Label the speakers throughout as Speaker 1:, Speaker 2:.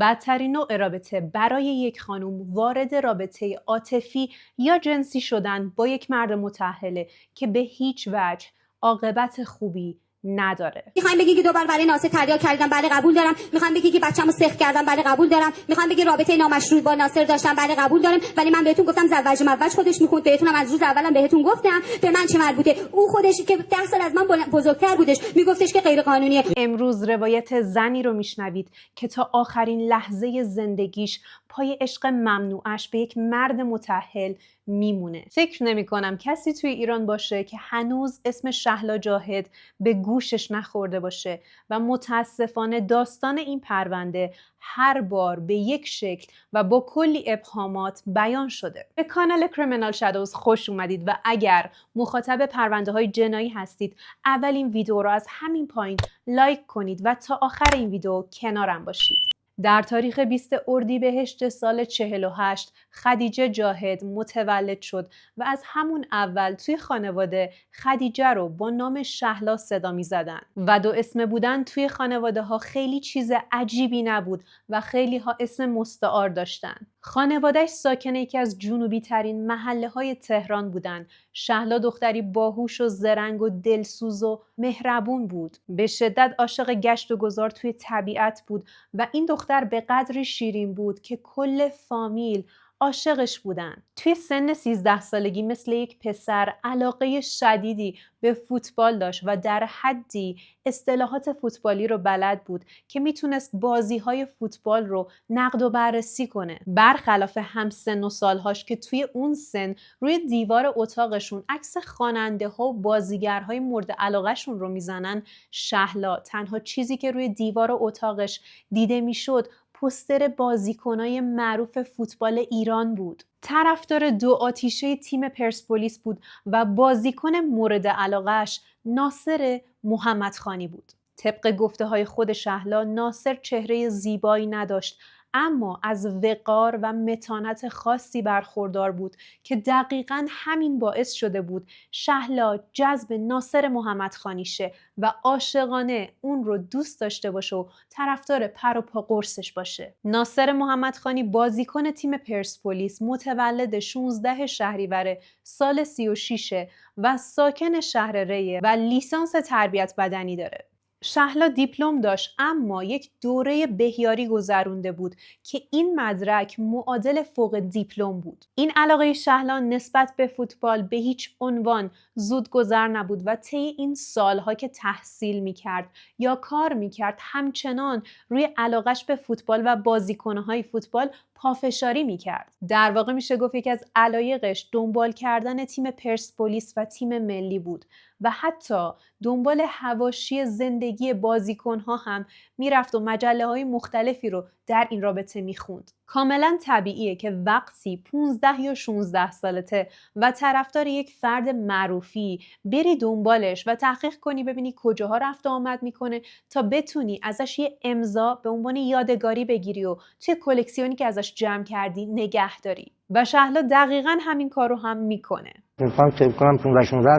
Speaker 1: بدترین نوع رابطه برای یک خانم وارد رابطه عاطفی یا جنسی شدن با یک مرد متأهله که به هیچ وجه عاقبت خوبی نداره.
Speaker 2: میخوایم بگی که دوبار برای ناصر تریاک کردم، بله قبول دارم. میخوام بگی که بچه‌مو سخت کردم، بله قبول دارم. میخوام بگی رابطه نامشروع با ناصر داشتم، بله قبول دارم. ولی من بهتون گفتم زواج موج خودش میخوند، بهتونم از روز اولم بهتون گفتم به من چه مربوطه. او خودش که 10 سال از من بزرگتر بودش میگفتش که غیر قانونیه.
Speaker 1: امروز روایت زنی رو میشنوید که تا آخرین لحظه زندگیش پای عشق ممنوعش به یک مرد متأهل میمونه. فکر نمی کنم کسی توی ایران باشه که هنوز اسم شهلا جاهد به گوشش نخورده باشه و متاسفانه داستان این پرونده هر بار به یک شکل و با کلی ابهامات بیان شده. به کانال کریمینال شادوز خوش اومدید و اگر مخاطب پرونده های جنایی هستید اولین ویدیو رو از همین پایین لایک کنید و تا آخر این ویدیو کنارم باشید. در تاریخ 20 اردیبهشت سال 48 خدیجه جاهد متولد شد و از همون اول توی خانواده خدیجه رو با نام شهلا صدا می زدن و دو اسم بودن توی خانواده ها خیلی چیز عجیبی نبود و خیلی ها اسم مستعار داشتن. خانوادهش ساکن یکی از جنوبی ترین محله های تهران بودن. شهلا دختری باهوش و زرنگ و دلسوز و مهربون بود. به شدت عاشق گشت و گذار توی طبیعت بود و این دختر به قدری شیرین بود که کل فامیل عاشقش بودن. توی سن 13 سالگی مثل یک پسر علاقه شدیدی به فوتبال داشت و در حدی اصطلاحات فوتبالی رو بلد بود که میتونست بازی‌های فوتبال رو نقد و بررسی کنه. برخلاف همسن و سالهاش که توی اون سن روی دیوار اتاقشون عکس خواننده‌ها و بازیگرهای مورد علاقه‌شون رو میزنن، شهلا تنها چیزی که روی دیوار اتاقش دیده میشد پوستر بازیکنای معروف فوتبال ایران بود. طرفدار دو آتیشه تیم پرسپولیس بود و بازیکن مورد علاقه‌اش ناصر محمدخانی بود. طبق گفته های خود شهلا ناصر چهره زیبایی نداشت اما از وقار و متانت خاصی برخوردار بود که دقیقاً همین باعث شده بود شهلا جذب ناصر محمدخانی شه و عاشقانه اون رو دوست داشته باشه و طرفدار پر و پا قرصش باشه. ناصر محمدخانی بازیکن تیم پرسپولیس متولد 16 شهریور سال 36 و ساکن شهر ریه و لیسانس تربیت بدنی داره. شهلا دیپلم داشت اما یک دوره بهیاری گذرونده بود که این مدرک معادل فوق دیپلم بود. این علاقه شهلا نسبت به فوتبال به هیچ عنوان زود گذر نبود و طی این سالها که تحصیل میکرد یا کار میکرد همچنان روی علاقش به فوتبال و بازیکنهای فوتبال پافشاری میکرد. در واقع میشه گفت یکی از علایقش دنبال کردن تیم پرسپولیس و تیم ملی بود و حتی دنبال حواشی زندگی بازیکنها هم میرفت و مجله‌های مختلفی رو در این رابطه میخوند. کاملا طبیعیه که وقتی 15 یا 16 سالته و طرفدار یک فرد معروفی بری دنبالش و تحقیق کنی ببینی کجاها رفت و آمد میکنه تا بتونی ازش یه امضا به عنوان یادگاری بگیری و توی کلکسیونی که ازش جمع کردی نگه داری. و شهلا دقیقاً همین کارو هم میکنه.
Speaker 3: میخوام فکر کنم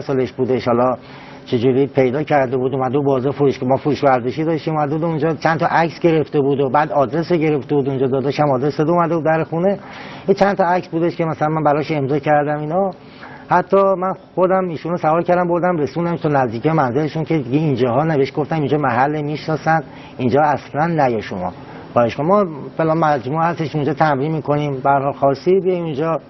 Speaker 3: 15-16 سالش بوده، انشالله چجوری پیدا کرده بود اومده و بازار فروش که ما فروش ورزشی داشتیم، اومده بود اونجا چند تا عکس گرفته بود و بعد آدرس گرفته بود اونجا، داداشم آدرس داد اومده بود در خونه این چند تا عکس بودش که مثلا من براش امضا کردم اینا. حتی من خودم ایشونو سوار کردم بردم رسوندم تو نزدیکی منزلشون که دیگه اینجاها نوشت، گفتم اینجا محل میشناسن، اینجا اصلا نیا شما باش ما فلان مجموعه هستش اونجا تمرین میکنیم، به هر حال خاصی بیایم اینجا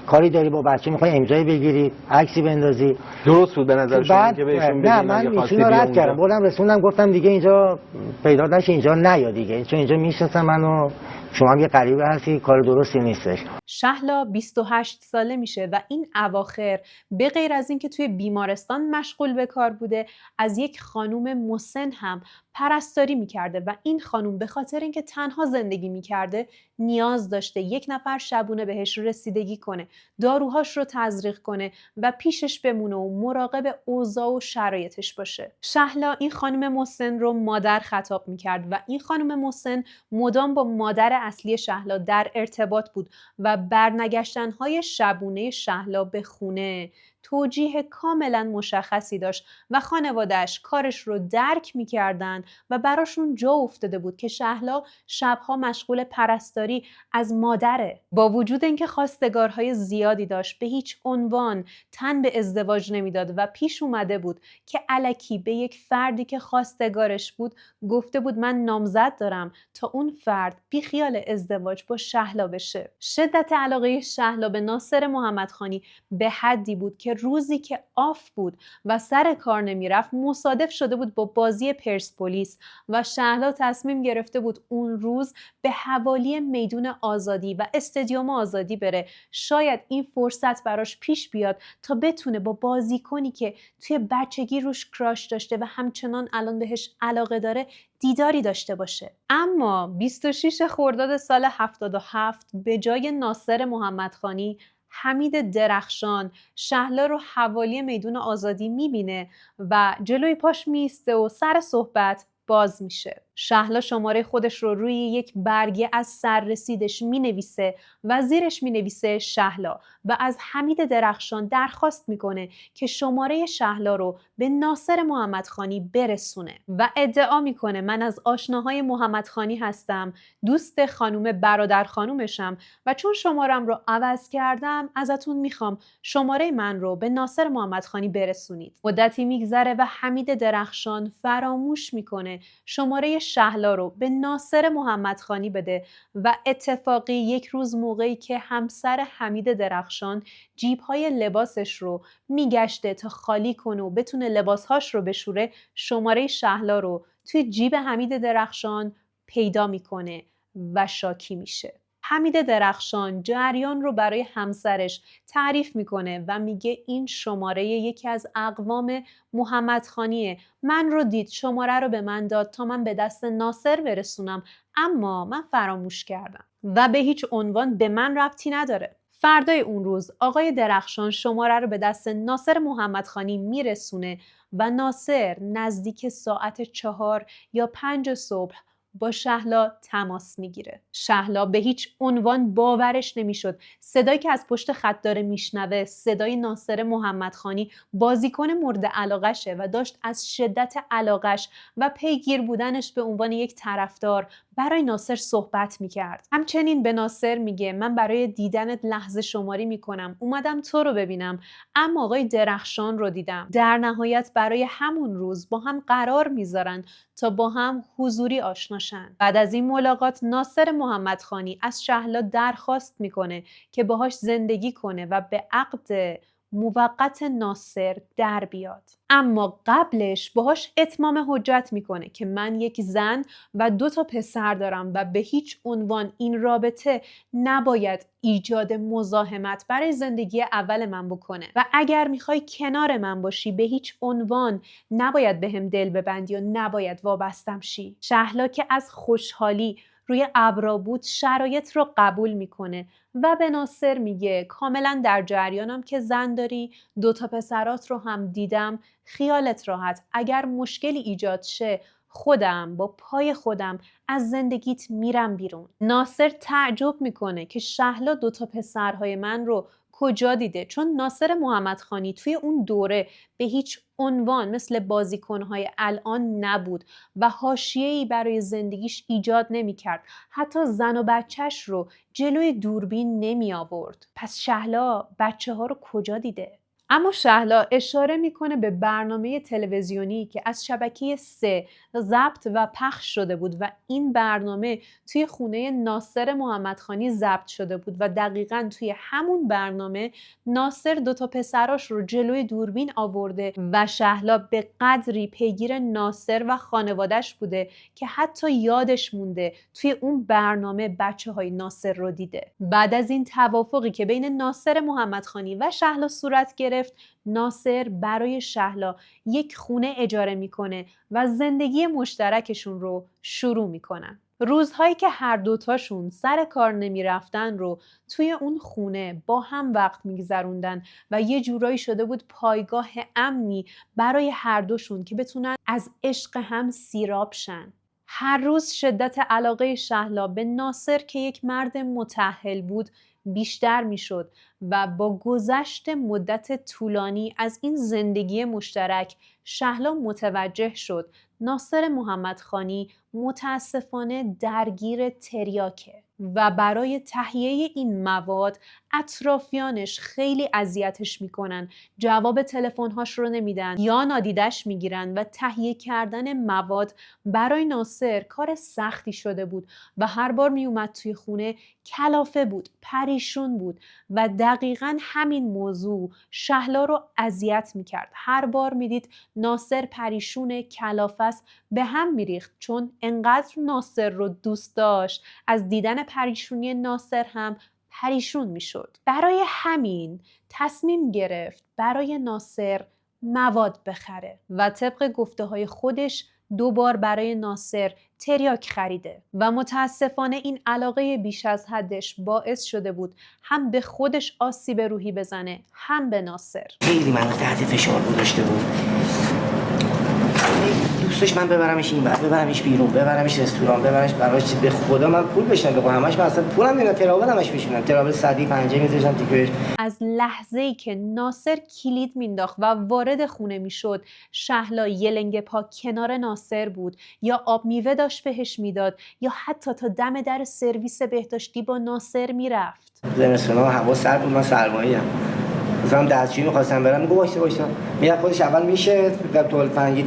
Speaker 3: کاری داری با بچه میخوای امضایی بگیری عکسی بندازی.
Speaker 4: درست بود به نظر شما که بهشون بگید؟
Speaker 3: نه من ایشونو رد کردم بردم رسوندم گفتم دیگه اینجا پیدا نشه، اینجا نیا دیگه، چون اینجا میشناسن منو، شما هم یه غریبه هستی، کار درستی نیستش.
Speaker 1: شهلا 28 ساله میشه و این اواخر به غیر از اینکه توی بیمارستان مشغول به کار بوده از یک خانوم مسن هم پرستاری میکرده و این خانوم به خاطر اینکه تنها زندگی میکرده نیاز داشته یک نفر شبونه بهش رسیدگی کنه، داروهاش رو تزریق کنه و پیشش بمونه و مراقب اوضاع و شرایطش باشه. شهلا این خانم مسن رو مادر خطاب میکرد و این خانم مسن مدام با مادر اصلی شهلا در ارتباط بود و برنگشتن‌های شبونه شهلا به خونه توجیه کاملا مشخصی داشت و خانواده‌اش کارش رو درک می‌کردن و براشون جا افتاده بود که شهلا شبها مشغول پرستاری از مادره. با وجود اینکه خواستگارهای زیادی داشت، به هیچ عنوان تن به ازدواج نمیداد و پیش اومده بود که الکی به یک فردی که خواستگارش بود گفته بود من نامزد دارم تا اون فرد بیخیال ازدواج با شهلا بشه. شدت علاقه شهلا به ناصر محمدخانی به حدی بود که روزی که آف بود و سر کار نمیرفت مصادف شده بود با بازی پرسپولیس و شهلا تصمیم گرفته بود اون روز به حوالی میدون آزادی و استادیوم آزادی بره. شاید این فرصت براش پیش بیاد تا بتونه با بازیکنی که توی بچگی روش کراش داشته و همچنان الان بهش علاقه داره دیداری داشته باشه. اما 26 خرداد سال 77 به جای ناصر محمدخانی، حمید درخشان شهلا رو حوالی میدون آزادی میبینه و جلوی پاش میسته و سر صحبت باز میشه. شهلا شماره خودش رو روی یک برگه از سررسیدش مینویسه و زیرش مینویسه شهلا و از حمید درخشان درخواست میکنه که شماره شهلا رو به ناصر محمدخانی برسونه و ادعا میکنه من از آشناهای محمدخانی هستم، دوست خانوم برادر خانومشم و چون شمارم رو عوض کردم ازتون میخوام شماره من رو به ناصر محمدخانی برسونید. مدتی میگذره و حمید درخشان فراموش میکنه شماره شهلا رو به ناصر محمدخانی بده و اتفاقی یک روز موقعی که همسر حمید درخشان جیب‌های لباسش رو میگشته تا خالی کنه و بتونه لباسهاش رو بشوره، شماره شهلا رو توی جیب حمید درخشان پیدا میکنه و شاکی میشه. حمید درخشان جریان رو برای همسرش تعریف میکنه و میگه این شماره یکی از اقوام محمدخانیه، من رو دید، شماره رو به من داد تا من به دست ناصر برسونم، اما من فراموش کردم و به هیچ عنوان به من ربطی نداره. فردای اون روز آقای درخشان شماره رو به دست ناصر محمدخانی میرسونه و ناصر نزدیک ساعت 4 یا 5 صبح با شهلا تماس میگیره. شهلا به هیچ عنوان باورش نمیشد صدایی که از پشت خط داره میشنوه صدای ناصر محمدخانی، بازیکن مورد علاقشه و داشت از شدت علاقش و پیگیر بودنش به عنوان یک طرفدار برای ناصر صحبت میکرد. همچنین به ناصر میگه من برای دیدنت لحظه شماری میکنم، اومدم تو رو ببینم اما آقای درخشان رو دیدم. در نهایت برای همون روز با هم قرار میذارن تا با هم حضوری آشناشن. بعد از این ملاقات ناصر محمدخانی از شهلا درخواست میکنه که باهاش زندگی کنه و به عقد موقت ناصر در بیاد. اما قبلش باهاش اتمام حجت میکنه که من یک زن و 2 پسر دارم و به هیچ عنوان این رابطه نباید ایجاد مزاحمت برای زندگی اول من بکنه و اگر میخوای کنار من باشی به هیچ عنوان نباید بهم دل ببندی و نباید وابستم شی. شهلا که از خوشحالی روی ابرا بود شرایط رو قبول میکنه و به ناصر میگه کاملا در جریانم که زن داری، 2 پسرات رو هم دیدم، خیالت راحت، اگر مشکلی ایجاد شه خودم با پای خودم از زندگیت میرم بیرون. ناصر تعجب میکنه که شهلا 2 پسرهای من رو کجا دیده، چون ناصر محمدخانی توی اون دوره به هیچ عنوان مثل بازیکنهای الان نبود و حاشیه‌ای برای زندگیش ایجاد نمی‌کرد. حتی زن و بچهش رو جلوی دوربین نمی آورد. پس شهلا بچه ها رو کجا دیده؟ اما شهلا اشاره میکنه به برنامه تلویزیونی که از شبکه 3 ضبط و پخش شده بود و این برنامه توی خونه ناصر محمدخانی ضبط شده بود و دقیقاً توی همون برنامه ناصر 2 پسراش رو جلوی دوربین آورده و شهلا به قدری پیگیر ناصر و خانواده‌اش بوده که حتی یادش مونده توی اون برنامه بچه‌های ناصر رو دیده. بعد از این توافقی که بین ناصر محمدخانی و شهلا صورت گرفت، ناصر برای شهلا یک خونه اجاره میکنه و زندگی مشترکشون رو شروع میکنن. روزهایی که هر دوتاشون سر کار نمیرفتن رو توی اون خونه با هم وقت میگذروندن و یه جورایی شده بود پایگاه امنی برای هر دوشون که بتونن از عشق هم سیراب شن. هر روز شدت علاقه شهلا به ناصر که یک مرد متأهل بود بیشتر میشد و با گذشت مدت طولانی از این زندگی مشترک شهلا متوجه شد ناصر محمدخانی متاسفانه درگیر تریاکه و برای تهیه این مواد اطرافیانش خیلی اذیتش میکنن، جواب تلفن‌هاش رو نمیدن یا نادیدش میگیرن و تهیه کردن مواد برای ناصر کار سختی شده بود و هر بار میومد توی خونه کلافه بود، پریشون بود و دقیقاً همین موضوع شهلا رو اذیت میکرد. هر بار میدید ناصر پریشون، کلافه است، به هم میریخت چون انقدر ناصر رو دوست داشت از دیدن پریشونی ناصر هم پریشون میشد. برای همین تصمیم گرفت برای ناصر مواد بخره و طبق گفته های خودش 2 بار برای ناصر تریاک خریده و متاسفانه این علاقه بیش از حدش باعث شده بود هم به خودش آسیب روحی بزنه هم به ناصر.
Speaker 5: خیلی منو تحت فشار گذاشته بود. دوستش من ببرمش این ور، ببرمش بیرون، ببرمش رستوران، ببرمش براش به خدا من پول بشم بگم همش من اصلا پولم نمیاد، ترابل همش پیش میدم، ترابل صدی 50 میذاشتم تیکش.
Speaker 1: از لحظه‌ای که ناصر کلید مینداخت و وارد خونه میشد شهلا یه لنگ پا کنار ناصر بود، یا آب میوه داشت بهش میداد یا حتی تا دم در سرویس بهداشتی با ناصر میرفت.
Speaker 5: زمستون هوا سرد بود، من سرمایه‌ام مثلا دستشویی می‌خواستم برم، میگه وایسا میاد خودش اول میشه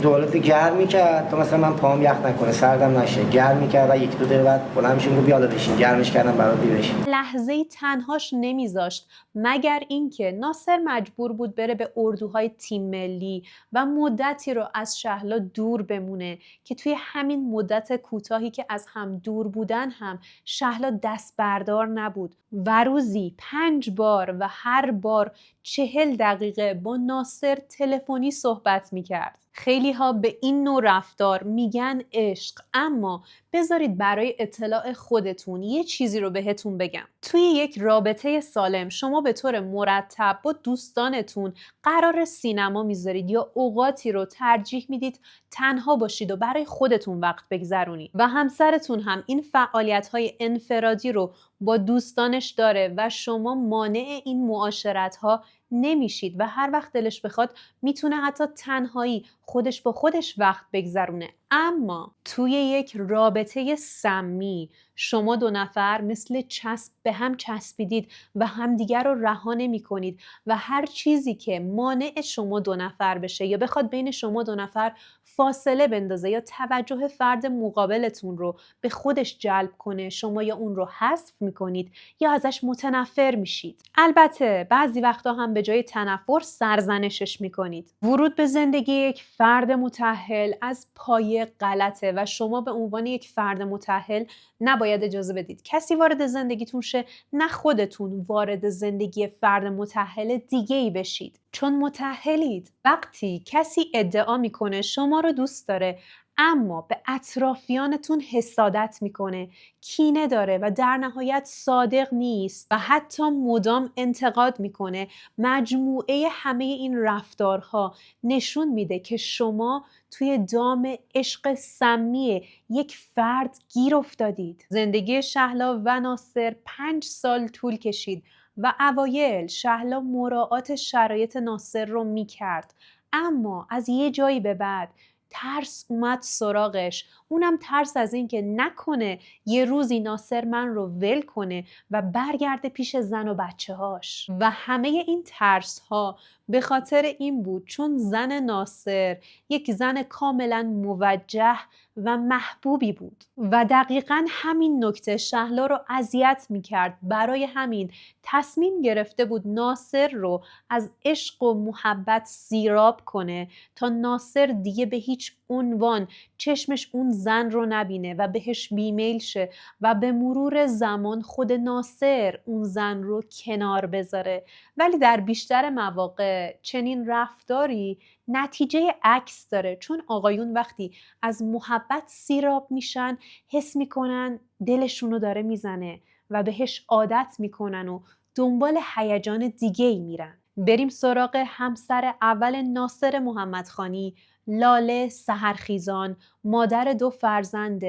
Speaker 5: توالت گرم میکرد تا مثلا من پام یخ نکنه، سردم نشه، گرم میکرد و 1-2 دقیقه بعد بلند میشه میگه بیا بشین، گرمش کردم برات بشین.
Speaker 1: لحظه‌ای تنهاش نمیذاشت مگر اینکه ناصر مجبور بود بره به اردوهای تیم ملی و مدتی رو از شهلا دور بمونه که توی همین مدت کوتاهی که از هم دور بودن هم شهلا دست بردار نبود و روزی 5 بار و هر بار 40 دقیقه با ناصر تلفنی صحبت میکرد. خیلی ها به این نوع رفتار میگن عشق، اما بذارید برای اطلاع خودتون یه چیزی رو بهتون بگم. توی یک رابطه سالم شما به طور مرتب با دوستانتون قرار سینما میذارید یا اوقاتی رو ترجیح میدید تنها باشید و برای خودتون وقت بگذرونید و همسرتون هم این فعالیت‌های انفرادی رو با دوستانش داره و شما مانع این معاشرت‌ها نمیشید و هر وقت دلش بخواد میتونه حتی تنهایی خودش با خودش وقت بگذرونه. اما توی یک رابطه سمی شما 2 نفر مثل چسب به هم چسبیدید و همدیگر رو رها نمی کنید و هر چیزی که مانع شما 2 نفر بشه یا بخواد بین شما 2 نفر فاصله بندازه یا توجه فرد مقابلتون رو به خودش جلب کنه، شما یا اون رو حذف میکنید یا ازش متنفر میشید. البته بعضی وقتا هم به جای تنفر سرزنشش میکنید. ورود به زندگی یک فرد متأهل از پایه غلطه و شما به عنوان یک فرد متأهل نباید اجازه بدید کسی وارد زندگیتون شه، نه خودتون وارد زندگی فرد متأهل دیگه‌ای بشید. چون متأهلید. وقتی کسی ادعا میکنه شما رو دوست داره اما به اطرافیانتون حسادت میکنه، کینه داره و در نهایت صادق نیست و حتی مدام انتقاد میکنه، مجموعه همه این رفتارها نشون میده که شما توی دام عشق سمی یک فرد گیر افتادید. زندگی شهلا و ناصر 5 سال طول کشید و اوایل شهلا مراعات شرایط ناصر رو میکرد، اما از یه جایی به بعد ترس اومد سراغش، اونم ترس از این که نکنه یه روزی ناصر من رو ول کنه و برگرده پیش زن و بچه هاش. و همه این ترس ها به خاطر این بود چون زن ناصر یک زن کاملا موجه و محبوبی بود و دقیقاً همین نکته شهلا رو اذیت میکرد. برای همین تصمیم گرفته بود ناصر رو از عشق و محبت سیراب کنه تا ناصر دیگه به هیچ عنوان چشمش اون زن رو نبینه و بهش بیمیل شه و به مرور زمان خود ناصر اون زن رو کنار بذاره. ولی در بیشتر مواقع چنین رفتاری نتیجه عکس داره، چون آقایون وقتی از محبت سیراب میشن حس میکنن دلشونو داره میزنه و بهش عادت میکنن و دنبال هیجان دیگه‌ای میرن. بریم سراغ همسر اول ناصر محمدخانی، لاله سحرخیزان، مادر 2 فرزند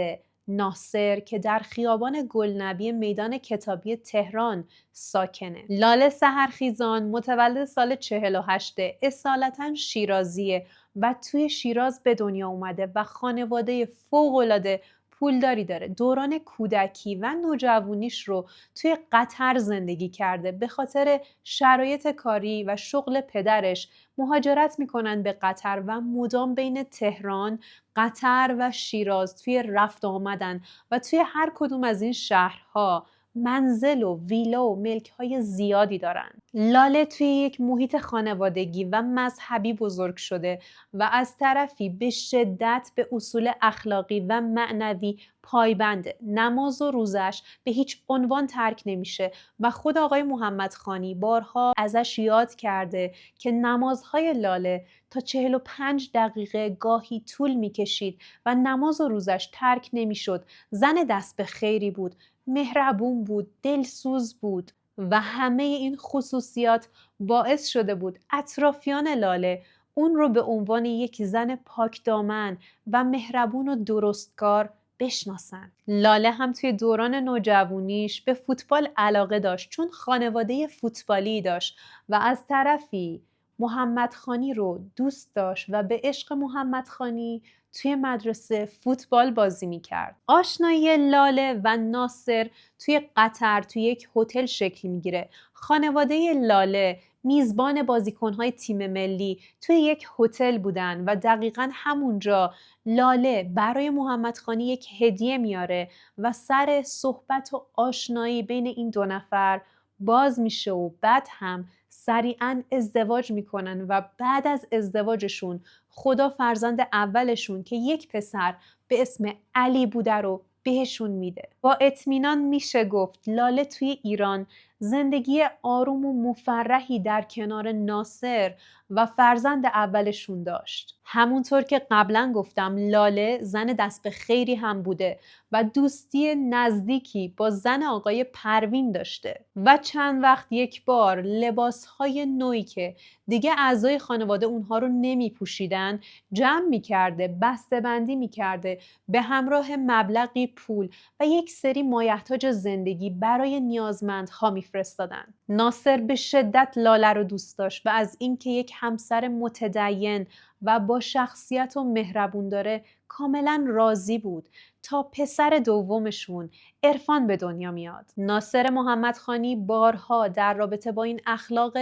Speaker 1: ناصر که در خیابان گلنبی میدان کتابی تهران ساکنه. لاله سحرخیزان متولد سال 48 اصالتاً شیرازیه و توی شیراز به دنیا اومده و خانواده فوق‌العاده پولداری داره. دوران کودکی و نوجوانیش رو توی قطر زندگی کرده. به خاطر شرایط کاری و شغل پدرش مهاجرت میکنن به قطر و مدام بین تهران، قطر و شیراز توی رفت آمدن و توی هر کدوم از این شهرها منزل و ویلا و ملک‌های زیادی دارن. لاله توی یک محیط خانوادگی و مذهبی بزرگ شده و از طرفی به شدت به اصول اخلاقی و معنوی پایبنده. نماز و روزش به هیچ عنوان ترک نمیشه و خود آقای محمدخانی بارها ازش یاد کرده که نمازهای لاله تا 45 دقیقه گاهی طول میکشید و نماز و روزش ترک نمیشد. زن دست به خیری بود، مهربون بود، دلسوز بود و همه این خصوصیات باعث شده بود اطرافیان لاله اون رو به عنوان یک زن پاکدامن و مهربون و درستکار بشناسن. لاله هم توی دوران نوجوانیش به فوتبال علاقه داشت چون خانواده فوتبالی داشت و از طرفی محمدخانی رو دوست داشت و به عشق محمدخانی توی مدرسه فوتبال بازی میکرد. آشنایی لاله و ناصر توی قطر توی یک هتل شکل میگیره. خانواده لاله میزبان بازیکنهای تیم ملی توی یک هتل بودن و دقیقاً همونجا لاله برای محمدخانی یک هدیه میاره و سر صحبت و آشنایی بین این 2 نفر باز میشه و بعد هم سریعاً ازدواج میکنن و بعد از ازدواجشون خدا فرزند اولشون که یک پسر به اسم علی بوده رو بهشون میده. با اطمینان میشه گفت لاله توی ایران زندگی آروم و مفرحی در کنار ناصر و فرزند اولشون داشت. همونطور که قبلا گفتم لاله زن دست به خیری هم بوده و دوستی نزدیکی با زن آقای پروین داشته و چند وقت یک بار لباسهای نوعی که دیگه اعضای خانواده اونها رو نمی پوشیدن جمع می کرده، بسته بندی می کرده به همراه مبلغی پول و یک سری مایحتاج زندگی برای نیازمندها می فرستادن. ناصر به شدت لاله رو دوست داشت و از اینکه یک همسر متدین و با شخصیت و مهربون داره کاملا راضی بود تا پسر دومشون عرفان به دنیا میاد. ناصر محمدخانی بارها در رابطه با این اخلاق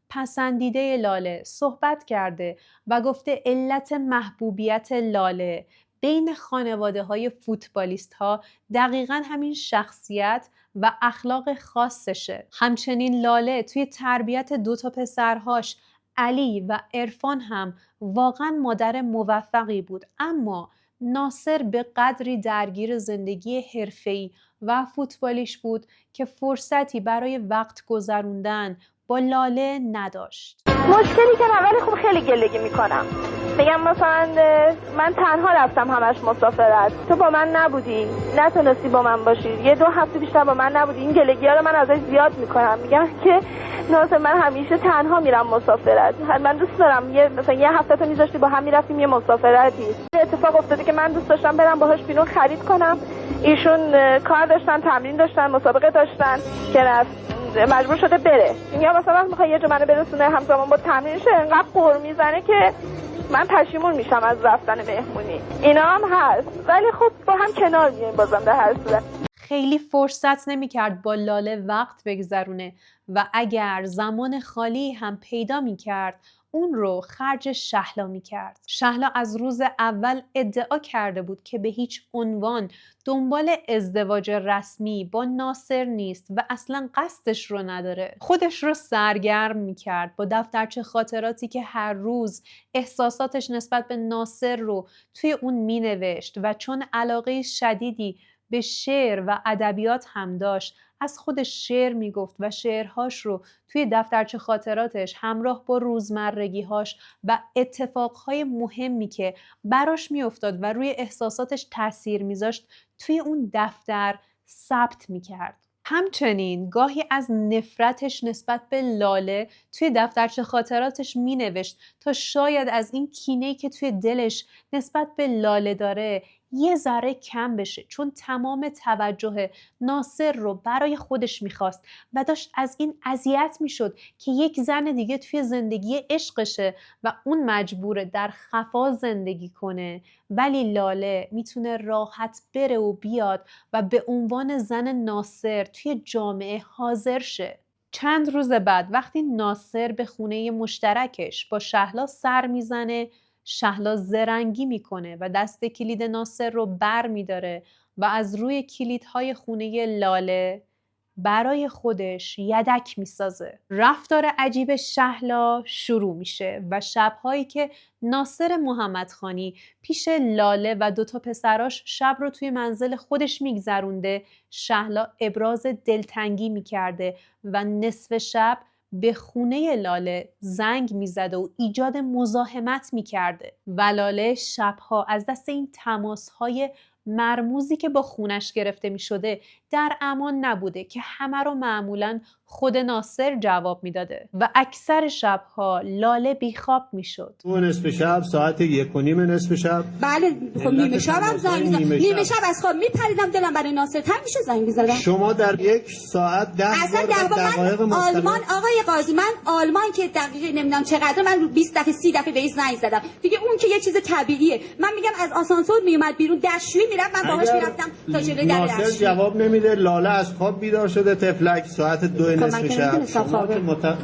Speaker 1: پسندیده لاله صحبت کرده و گفته علت محبوبیت لاله بین خانواده های فوتبالیست ها دقیقاً همین شخصیت و اخلاق خاصشه. همچنین لاله توی تربیت 2 پسرهاش علی و عرفان هم واقعاً مادر موفقی بود، اما ناصر به قدری درگیر زندگی حرفه‌ای و فوتبالیش بود که فرصتی برای وقت گذروندن با لاله نداشت.
Speaker 6: مشکلی که اول خوب خیلی گلگی میکنم، میگم مثلا من تنها رفتم همش مسافرت، تو با من نبودی، نتونستی با من باشی، 1-2 هفته بیشتر با من نبودی. این گلگی ها رو من ازش زیاد میکنم، میگم که ناصر من همیشه تنها میرم مسافرت، من دوست دارم مثلا 1 هفته تو میذاشتی با هم میرفتیم یه مسافرتی. اتفاق افتاده که من دوست داشتم برم باهاش بیرون خرید کنم، ایشون کار داشتن، تمرین داشتن، مسابقه داشتن که رفت مجبور شده بره. یا مثلا میخواد یه جا منو برسونه همزمان با تمرینش، انقدر قر میزنه که من پشیمون میشم از رفتن مهمونی. اینا هم هست، ولی خب با هم کنار میایم بازم در هر صورت.
Speaker 1: خیلی فرصت نمی‌کرد با لاله وقت بگذرونه و اگر زمان خالی هم پیدا می‌کرد اون رو خرج شهلا می‌کرد. شهلا از روز اول ادعا کرده بود که به هیچ عنوان دنبال ازدواج رسمی با ناصر نیست و اصلا قصدش رو نداره. خودش رو سرگرم می‌کرد با دفترچه خاطراتی که هر روز احساساتش نسبت به ناصر رو توی اون مینوشت و چون علاقه شدیدی به شعر و ادبیات هم داشت، از خودش شعر میگفت و شعرهاش رو توی دفترچه خاطراتش همراه با روزمرگی‌هاش و اتفاقهای مهمی که براش میافتاد و روی احساساتش تاثیر میذاشت توی اون دفتر ثبت میکرد. همچنین گاهی از نفرتش نسبت به لاله توی دفترچه خاطراتش مینوشت تا شاید از این کینه‌ای که توی دلش نسبت به لاله داره یه ذره کم بشه، چون تمام توجه ناصر رو برای خودش میخواست و داشت از این اذیت میشد که یک زن دیگه توی زندگی عشقشه و اون مجبوره در خفا زندگی کنه، ولی لاله میتونه راحت بره و بیاد و به عنوان زن ناصر توی جامعه حاضر شه. چند روز بعد وقتی ناصر به خونه مشترکش با شهلا سر میزنه، شهلا زرنگی میکنه و دست کلید ناصر رو بر میداره و از روی کلیدهای خونه لاله برای خودش یدک میسازه. رفتار عجیب شهلا شروع میشه و شبهایی که ناصر محمدخانی پیش لاله و 2 پسراش شب رو توی منزل خودش میگذرونده، شهلا ابراز دلتنگی میکرده و نصف شب به خونه لاله زنگ میزده و ایجاد مزاحمت میکرده و لاله شبها از دست این تماسهای مرموزی که با خونش گرفته میشده در امان نبوده که همه رو معمولاً خود ناصر جواب میداده و اکثر شبها لاله بیخواب میشد.
Speaker 7: تو نصف شب ساعت 1:30 نصف شب.
Speaker 2: بله خب نیمه شب هم زنگ میزدم، نیمه شب از خواب میپریدم دلم برای ناصر تنگ میشه زنگ میزدم.
Speaker 7: شما در 1 ساعت 10
Speaker 2: اصلا
Speaker 7: دقایق
Speaker 2: من آلمان آقای قاضی، من آلمان که دقیقه نمیدونم چقدر، من 20 دفعه 30 دفعه بهش زنگ زدم دیگه، اون که یه چیز طبیعیه. من میگم از آسانسور میومد بیرون دستشویی میرفت، من باهاش میرفتم تا جلوی در
Speaker 7: ناصر
Speaker 2: دستشویی.
Speaker 7: جواب نمیده، لاله از خواب بیدار شده تفلک ساعت 2 نصف شب. شما که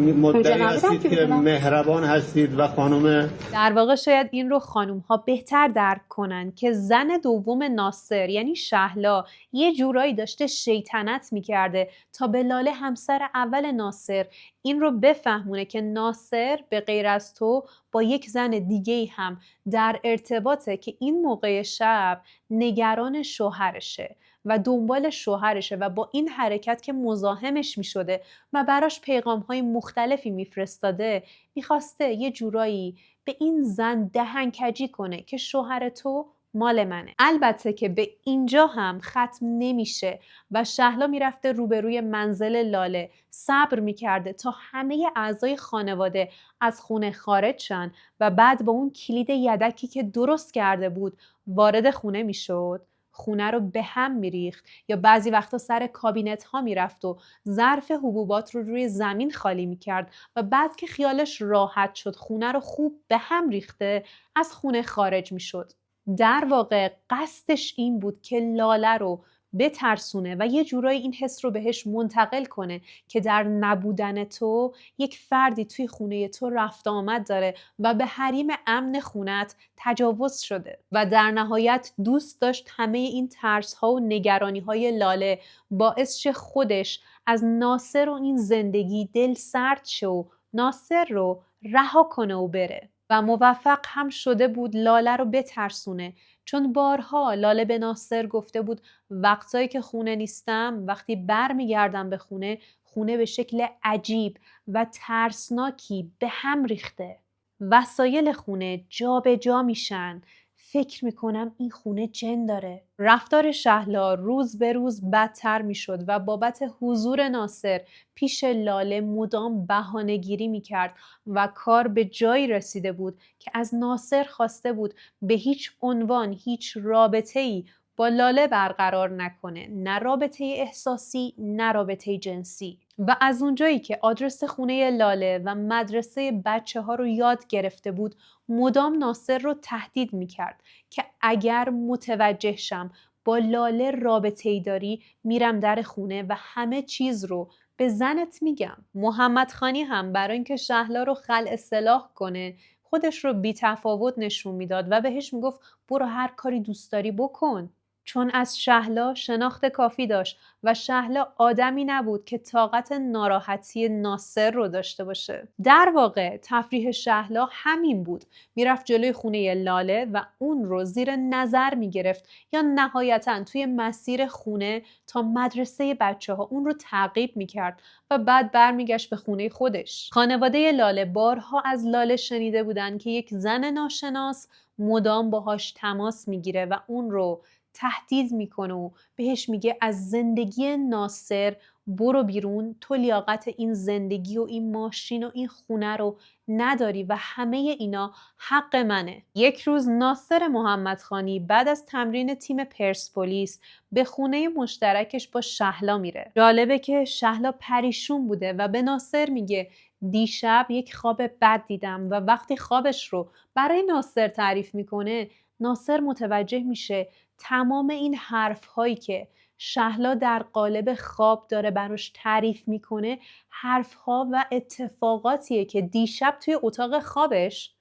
Speaker 7: مدعی هستید که مهربان هستید و خانم،
Speaker 1: در واقع شاید این رو خانوم ها بهتر درک کنن که زن دوم ناصر یعنی شهلا یه جورایی داشته شیطنت میکرده تا به لاله همسر اول ناصر این رو بفهمونه که ناصر به غیر از تو با یک زن دیگه هم در ارتباطه که این موقع شب نگران شوهرشه و دنبال شوهرشه و با این حرکت که مزاحمش میشده و براش پیغام‌های مختلفی میفرستاده، میخواسته یه جورایی به این زن دهنکجی کنه که شوهر تو مال منه. البته که به اینجا هم ختم نمیشه و شهلا میرفته روبروی منزل لاله صبر میکرده تا همه اعضای خانواده از خونه خارج شن و بعد با اون کلید یدکی که درست کرده بود وارد خونه میشد، خونه رو به هم میریخت یا بعضی وقتا سر کابینت ها میرفت و ظرف حبوبات رو روی زمین خالی میکرد و بعد که خیالش راحت شد خونه رو خوب به هم ریخته از خونه خارج میشد. در واقع قصدش این بود که لاله رو بترسونه و یه جورایی این حس رو بهش منتقل کنه که در نبودن تو یک فردی توی خونه تو رفت آمد داره و به حریم امن خونت تجاوز شده و در نهایت دوست داشت همه این ترس ها و نگرانی های لاله باعث شه خودش از ناصر و این زندگی دل سرد شه و ناصر رو رها کنه و بره و موفق هم شده بود لاله رو بترسونه، چون بارها لاله به ناصر گفته بود وقتایی که خونه نیستم، وقتی بر میگردم به خونه به شکل عجیب و ترسناکی به هم ریخته. وسایل خونه جا به جا میشن. فکر میکنم این خونه جن داره. رفتار شهلا روز به روز بدتر میشد و بابت حضور ناصر پیش لاله مدام بهانه‌گیری میکرد و کار به جایی رسیده بود که از ناصر خواسته بود به هیچ عنوان هیچ رابطه‌ای با لاله برقرار نکنه، نه رابطه احساسی نه رابطه جنسی. و از اونجایی که آدرس خونه لاله و مدرسه بچه ها رو یاد گرفته بود مدام ناصر رو تهدید میکرد که اگر متوجه شم با لاله رابطه‌ای داری میرم در خونه و همه چیز رو به زنت میگم. محمدخانی هم برای اینکه شهلا رو خلع سلاح کنه خودش رو بی‌تفاوت نشون میداد و بهش میگفت برو هر کاری دوست داری بکن، چون از شهلا شناخت کافی داشت و شهلا آدمی نبود که طاقت ناراحتی ناصر رو داشته باشه. در واقع تفریح شهلا همین بود، میرفت جلوی خونه لاله و اون رو زیر نظر میگرفت یا نهایتاً توی مسیر خونه تا مدرسه بچه ها اون رو تعقیب میکرد و بعد برمیگشت به خونه خودش. خانواده لاله بارها از لاله شنیده بودن که یک زن ناشناس مدام باهاش تماس میگیره و اون رو تهدید میکنه و بهش میگه از زندگی ناصر برو بیرون، تو لیاقت این زندگی و این ماشین و این خونه رو نداری و همه اینا حق منه. یک روز ناصر محمدخانی بعد از تمرین تیم پرسپولیس به خونه مشترکش با شهلا میره. جالبه که شهلا پریشون بوده و به ناصر میگه دیشب یک خواب بد دیدم و وقتی خوابش رو برای ناصر تعریف میکنه، ناصر متوجه میشه تمام این حرفهایی که شهلا در قالب خواب داره براش تعریف میکنه حرفها و اتفاقاتیه که دیشب توی اتاق خوابش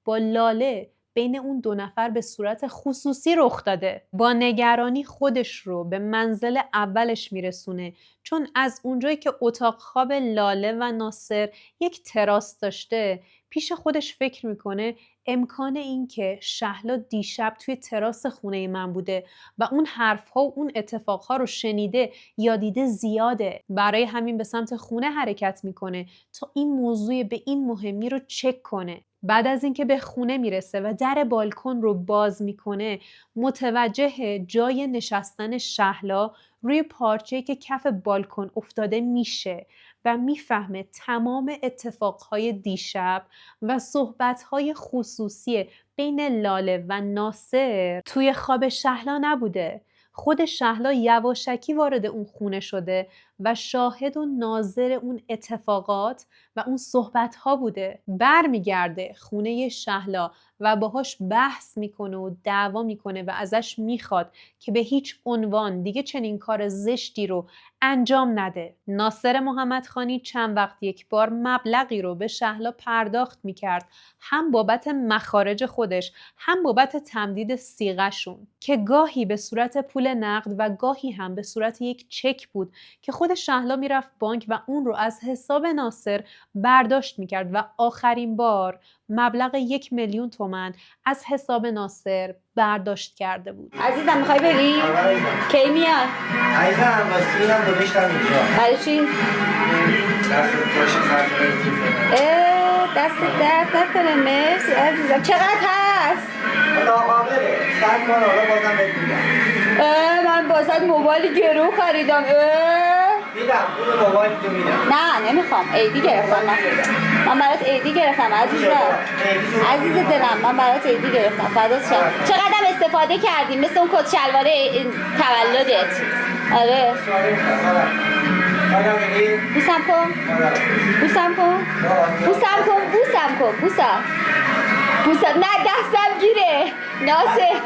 Speaker 1: با لاله بین اون دو نفر به صورت خصوصی رخ داده. با نگرانی خودش رو به منزل اولش میرسونه، چون از اونجایی که اتاق خواب لاله و ناصر یک تراس داشته، پیش خودش فکر میکنه امکان این که شهلا دیشب توی تراس خونه من بوده و اون حرفها و اون اتفاقها رو شنیده یا دیده زیاده. برای همین به سمت خونه حرکت میکنه تا این موضوع به این مهمی رو چک کنه. بعد از اینکه به خونه میرسه و در بالکن رو باز میکنه، متوجه جای نشستن شهلا روی پارچه‌ای که کف بالکن افتاده میشه و میفهمه تمام اتفاقهای دیشب و صحبتهای خصوصی بین لاله و ناصر توی خواب شهلا نبوده. خود شهلا یواشکی وارد اون خونه شده و شاهد و ناظر اون اتفاقات و اون صحبت‌ها بوده. برمیگرده خونه شهلا و باهاش بحث میکنه و دعوا میکنه و ازش میخواد که به هیچ عنوان دیگه چنین کار زشتی رو انجام نده. ناصر محمدخانی چند وقت یک بار مبلغی رو به شهلا پرداخت میکرد، هم بابت مخارج خودش هم بابت تمدید صیغه‌شون، که گاهی به صورت پول نقد و گاهی هم به صورت یک چک بود که خود شهلا میرفت بانک و اون رو از حساب ناصر برداشت میکرد و آخرین بار مبلغ 1,000,000 تومان از حساب ناصر برداشت کرده بود.
Speaker 2: عزیزم میخوای بری؟ کی میاد؟
Speaker 5: عزیزم واسه اینم گذاشتم اینجا.
Speaker 2: برای چی؟
Speaker 5: دست باشه خرج.
Speaker 2: دست درد نکنه. مرسی عزیزم. چقدر هست؟
Speaker 5: آقا بره 100 تومن. حالا بازم بهت میگم.
Speaker 2: من بازت موبایل گرو خریدم.
Speaker 5: میدم پول موبایل تو میدم.
Speaker 2: نه نمیخوام. ایدی گرفتم من برات ایدی گرفتم عزیزم. عزیز دلم من برات ایدی گرفتم. فدات شم. چقدر استفاده کردیم مثل اون کت شلوار تولدت. آره. بوسم کن. بوسم کن. بوسم کن. بوسم کن. بوسم. نه دستم گیره. ناصر.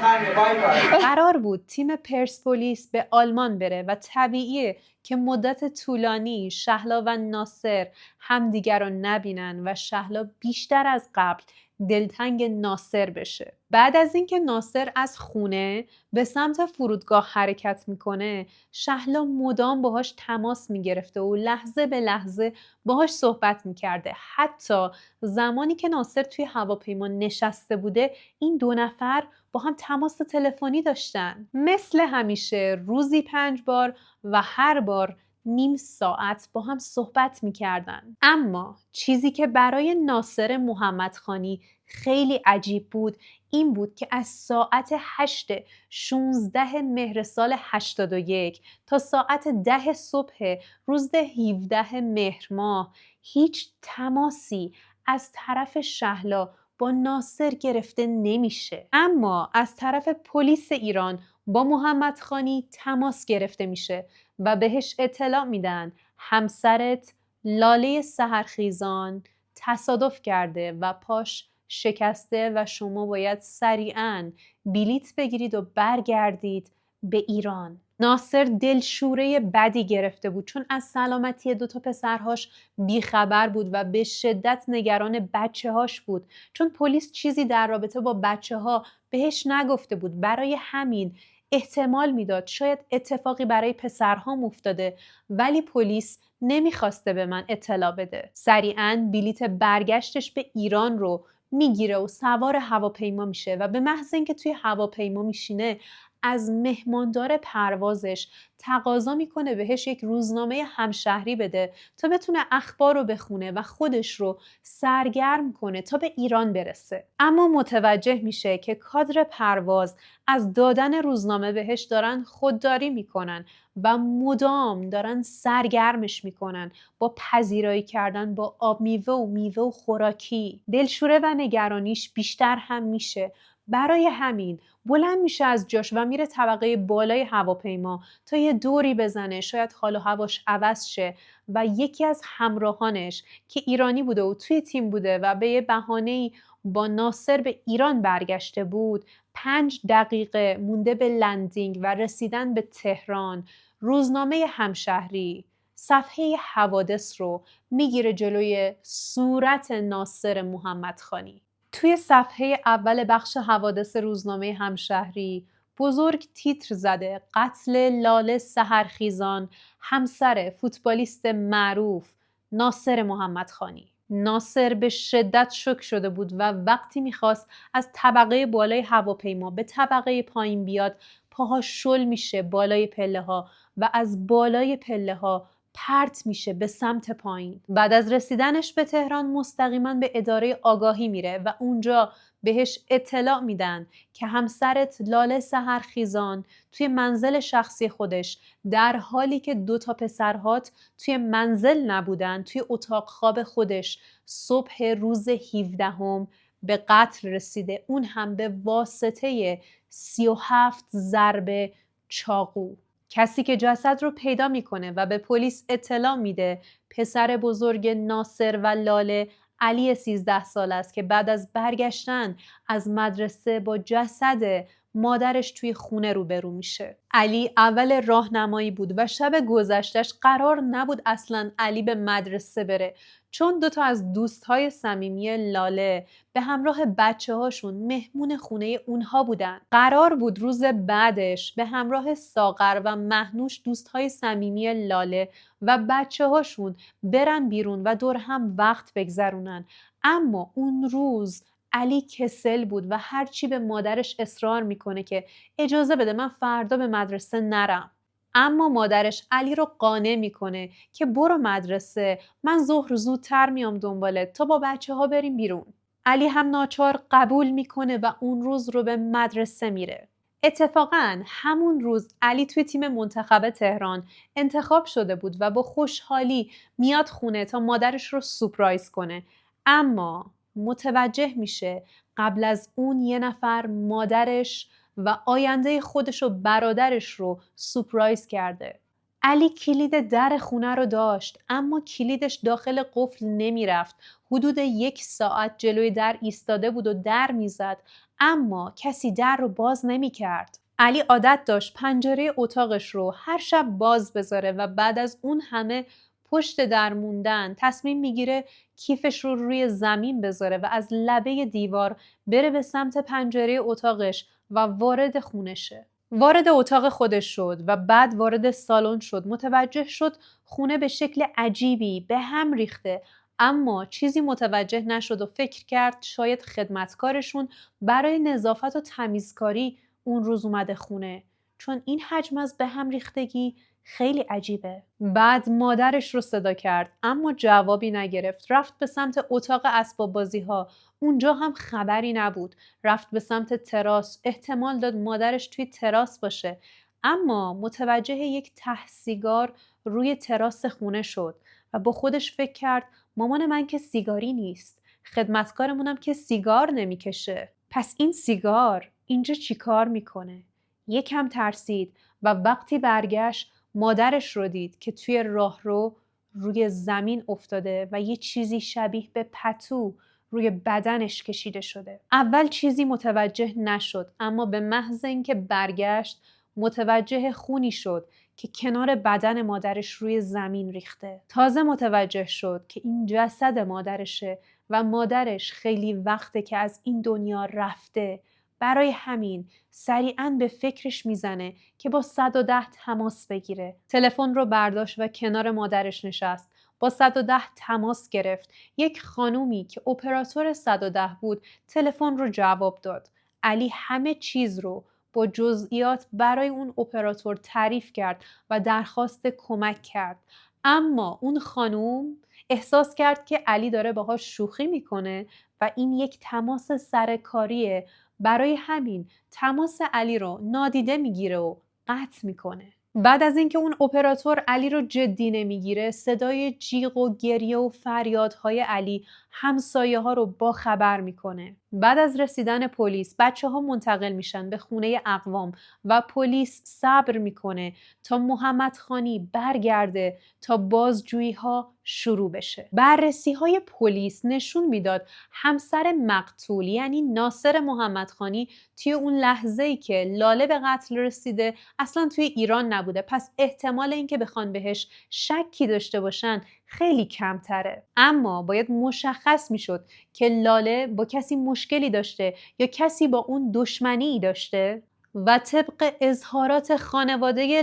Speaker 1: قرار بود تیم پرسپولیس به آلمان بره و طبیعیه که مدت طولانی شهلا و ناصر همدیگر رو نبینن و شهلا بیشتر از قبل دلتنگ ناصر بشه. بعد از اینکه ناصر از خونه به سمت فرودگاه حرکت میکنه، شهلا مدام باهاش تماس میگرفته و لحظه به لحظه باهاش صحبت میکرده. حتی زمانی که ناصر توی هواپیما نشسته بوده، این دو نفر با هم تماس تلفنی داشتن. مثل همیشه روزی 5 بار و هر بار نیم ساعت با هم صحبت میکردن. اما چیزی که برای ناصر محمدخانی خیلی عجیب بود این بود که از ساعت 8/16 مهر سال 81 تا ساعت 10 صبح روز 17 مهر ماه هیچ تماسی از طرف شهلا با ناصر گرفته نمیشه. اما از طرف پلیس ایران با محمدخانی تماس گرفته میشه و بهش اطلاع میدن همسرت لاله سحرخیزان تصادف کرده و پاش شکسته و شما باید سریعاً بلیت بگیرید و برگردید به ایران. ناصر دلشوره بدی گرفته بود چون از سلامتی 2 پسرهاش بیخبر بود و به شدت نگران بچه‌هاش بود، چون پلیس چیزی در رابطه با بچه‌ها بهش نگفته بود. برای همین احتمال میداد شاید اتفاقی برای پسرهام افتاده، ولی پلیس نمیخواسته به من اطلاع بده. سریعاً بلیت برگشتش به ایران رو میگیره و سوار هواپیما میشه و به محض اینکه توی هواپیما میشینه از مهماندار پروازش تقاضا میکنه بهش یک روزنامه همشهری بده تا بتونه اخبار رو بخونه و خودش رو سرگرم کنه تا به ایران برسه. اما متوجه میشه که کادر پرواز از دادن روزنامه بهش دارن خودداری میکنن و مدام دارن سرگرمش میکنن با پذیرایی کردن با آب میوه و خوراکی. دلشوره و نگرانیش بیشتر هم میشه. برای همین بلند میشه از جاش و میره طبقه بالای هواپیما تا یه دوری بزنه، شاید حال و هواش عوض شه و یکی از همراهانش که ایرانی بوده و توی تیم بوده و به یه بهانه‌ای با ناصر به ایران برگشته بود، 5 دقیقه مونده به لندینگ و رسیدن به تهران، روزنامه همشهری صفحه حوادث رو میگیره جلوی صورت ناصر محمدخانی. توی صفحه اول بخش حوادث روزنامه همشهری بزرگ تیتر زده: قتل لاله سحرخیزان، همسر فوتبالیست معروف ناصر محمدخانی. ناصر به شدت شوک شده بود و وقتی میخواست از طبقه بالای هواپیما به طبقه پایین بیاد، پاها شل میشه بالای پله ها و از بالای پله ها پرت میشه به سمت پایین. بعد از رسیدنش به تهران مستقیما به اداره آگاهی میره و اونجا بهش اطلاع میدن که همسرت لاله سحرخیزان توی منزل شخصی خودش در حالی که 2 پسرهات توی منزل نبودن، توی اتاق خواب خودش صبح روز 17 به قتل رسیده، اون هم به واسطه 37 ضربه چاقو. کسی که جسد رو پیدا میکنه و به پلیس اطلاع میده پسر بزرگ ناصر و لاله علی 13 سال است که بعد از برگشتن از مدرسه با جسد مادرش توی خونه روبرو میشه. علی اول راهنمایی بود و شب گذشتش قرار نبود اصلا علی به مدرسه بره، چون 2 از دوستهای صمیمی لاله به همراه بچه هاشون مهمون خونه اونها بودن. قرار بود روز بعدش به همراه ساغر و مهنوش دوستهای صمیمی لاله و بچه هاشون برن بیرون و دور هم وقت بگذرونن. اما اون روز علی کسل بود و هرچی به مادرش اصرار میکنه که اجازه بده من فردا به مدرسه نرم. اما مادرش علی رو قانع میکنه که برو مدرسه، من ظهر زودتر میام دنبالت تا با بچه ها بریم بیرون. علی هم ناچار قبول میکنه و اون روز رو به مدرسه میره. اتفاقاً همون روز علی توی تیم منتخب تهران انتخاب شده بود و با خوشحالی میاد خونه تا مادرش رو سورپرایز کنه. اما متوجه میشه قبل از اون یه نفر مادرش و آینده خودش و برادرش رو سورپرایز کرده. علی کلید در خونه رو داشت اما کلیدش داخل قفل نمیرفت. حدود 1 ساعت جلوی در ایستاده بود و در میزد اما کسی در رو باز نمیکرد. علی عادت داشت پنجره اتاقش رو هر شب باز بذاره و بعد از اون همه پشت در موندن تصمیم میگیره کیفش رو روی زمین بذاره و از لبه دیوار بره به سمت پنجره اتاقش و وارد خونه شه. وارد اتاق خودش شد و بعد وارد سالن شد. متوجه شد خونه به شکل عجیبی به هم ریخته، اما چیزی متوجه نشد و فکر کرد شاید خدمتکارشون برای نظافت و تمیزکاری اون روز اومده خونه، چون این حجم از به هم ریختگی خیلی عجیبه. بعد مادرش رو صدا کرد اما جوابی نگرفت. رفت به سمت اتاق اسباب بازی ها، اونجا هم خبری نبود. رفت به سمت تراس، احتمال داد مادرش توی تراس باشه، اما متوجه یک ته سیگار روی تراس خونه شد و با خودش فکر کرد مامان من که سیگاری نیست، خدمتکارمونم که سیگار نمیکشه، پس این سیگار اینجا چی کار میکنه؟ یکم ترسید و وقتی برگشت مادرش رو دید که توی راهرو روی زمین افتاده و یه چیزی شبیه به پتو روی بدنش کشیده شده. اول چیزی متوجه نشد اما به محض اینکه برگشت متوجه خونی شد که کنار بدن مادرش روی زمین ریخته. تازه متوجه شد که این جسد مادرشه و مادرش خیلی وقته که از این دنیا رفته. برای همین سریعاً به فکرش میزنه که با 110 تماس بگیره. تلفن رو برداشت و کنار مادرش نشست. با 110 تماس گرفت. یک خانومی که اپراتور 110 بود تلفن رو جواب داد. علی همه چیز رو با جزئیات برای اون اپراتور تعریف کرد و درخواست کمک کرد. اما اون خانوم احساس کرد که علی داره باهاش شوخی میکنه و این یک تماس سرکاریه. برای همین تماس علی رو نادیده میگیره و قطع میکنه. بعد از اینکه اون اپراتور علی رو جدی نمیگیره، صدای جیغ و گریه و فریادهای علی همسایه ها رو با خبر میکنه. بعد از رسیدن پلیس، بچه ها منتقل میشن به خونه اقوام و پلیس صبر میکنه تا محمد خانی برگرده تا بازجویی ها شروع بشه. بررسی های پلیس نشون میداد همسر مقتول یعنی ناصر محمد خانی توی اون لحظه‌ای که لاله به قتل رسیده اصلا توی ایران نبوده. پس احتمال اینکه بخوان بهش شکی داشته باشن خیلی کمتره. اما باید مشخص میشد که لاله با کسی مشکلی داشته یا کسی با اون دشمنی داشته. و طبق اظهارات خانواده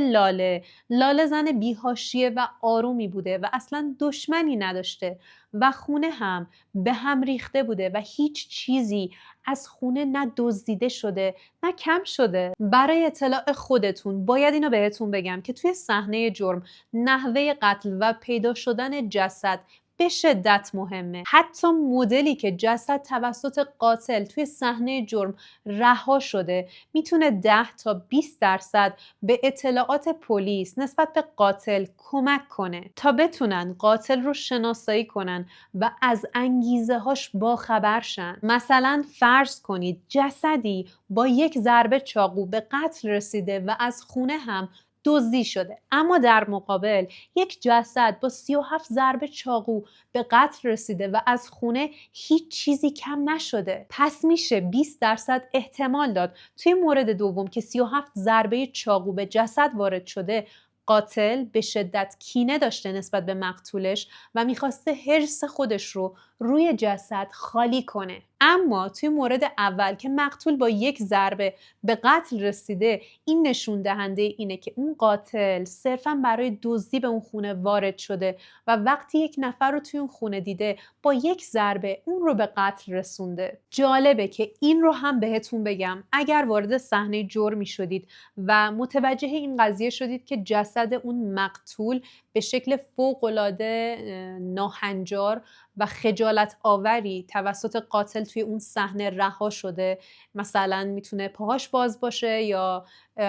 Speaker 1: لاله زن بی‌حاشیه و آرومی بوده و اصلا دشمنی نداشته و خونه هم به هم ریخته بوده و هیچ چیزی از خونه نه دزدیده شده نه کم شده. برای اطلاع خودتون باید اینو بهتون بگم که توی صحنه جرم نحوه قتل و پیدا شدن جسد به شدت مهمه. حتی مدلی که جسد توسط قاتل توی صحنه جرم رها شده میتونه 10 تا 20% به اطلاعات پلیس نسبت به قاتل کمک کنه تا بتونن قاتل رو شناسایی کنن و از انگیزه هاش باخبر شن. مثلا فرض کنید جسدی با یک ضربه چاقو به قتل رسیده و از خونه هم دزدی شده، اما در مقابل یک جسد با 37 ضربه چاقو به قتل رسیده و از خونه هیچ چیزی کم نشده. پس میشه 20% احتمال داد توی مورد دوم که 37 ضربه چاقو به جسد وارد شده قاتل به شدت کینه داشته نسبت به مقتولش و میخواسته حرص خودش رو روی جسد خالی کنه. اما توی مورد اول که مقتول با یک ضربه به قتل رسیده، این نشون دهنده اینه که اون قاتل صرفاً برای دزدی به اون خونه وارد شده و وقتی یک نفر رو توی اون خونه دیده با یک ضربه اون رو به قتل رسونده. جالبه که این رو هم بهتون بگم، اگر وارد صحنه جرمی شدید و متوجه این قضیه شدید که جسد اون مقتول به شکل فوق‌العاده ناهنجار و خجالت آوری توسط قاتل توی اون صحنه رها شده، مثلا میتونه پاهاش باز باشه یا